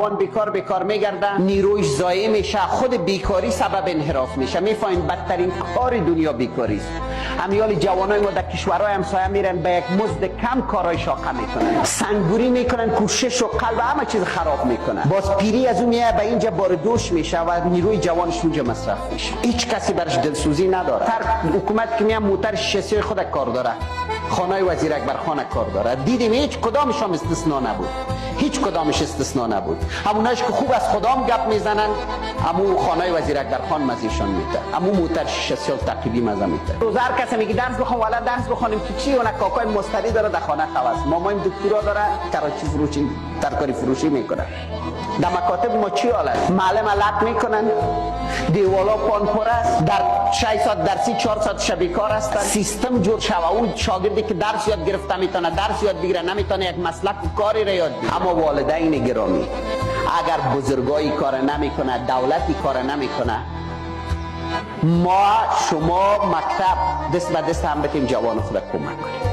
جوان بیکار میگردن، نیرویش ضایع میشه، خود بیکاری سبب انحراف میشه. میفهمین بدترین کار دنیا بیکاری است. امیال جوانای ما در کشورهای همسایه میرن به یک مزد کم کارهای شاقه میکنن، سنگوری میکنن، کوشش و قلب همه چیز خراب میکنن. باز پیری از اون میاد به اینجا باردوش میشه و نیروی جوانش اونجا مصرف میشه. هیچ کسی برش دلسوزی نداره. حکومت که میاد موتر شسی خود کار داره، خانه وزیر اکبر خان کار داره. دیدیم هیچ کدامش هم استثنا نبود، هیچ کدامش استثنا نبود. هموناش که خوب از خدام گپ میزنن، همون خانه وزیر اکبر خان مزیشان میده، همون موتر 6 سال تعقیبی مزه میده. روز هر کسی میگه درس بخون، والا درس بخونیم که چی؟ اون کاکای مستری داره در خانه خواست، مامایم دکترا داره کراچی فروشی ترکاری فروشی میکنه. در مکاتب ما چی حالت؟ معلم علت میکنن، دیوالا پان پر است، در 6 ساعت درسی 4 ساعت شبی کار هستن. سیستم جور شوه، اون شاگردی که درس یاد گرفته میتونه درس یاد بگیره، نمیتونه یک مسلک کاری را یاد بگیره. اما والدین گرامی، اگر بزرگایی کار نمیکنه، دولتی کار نمیکنه، ما شما مکتب دست به دست هم بتیم جوان خود کمک کنیم.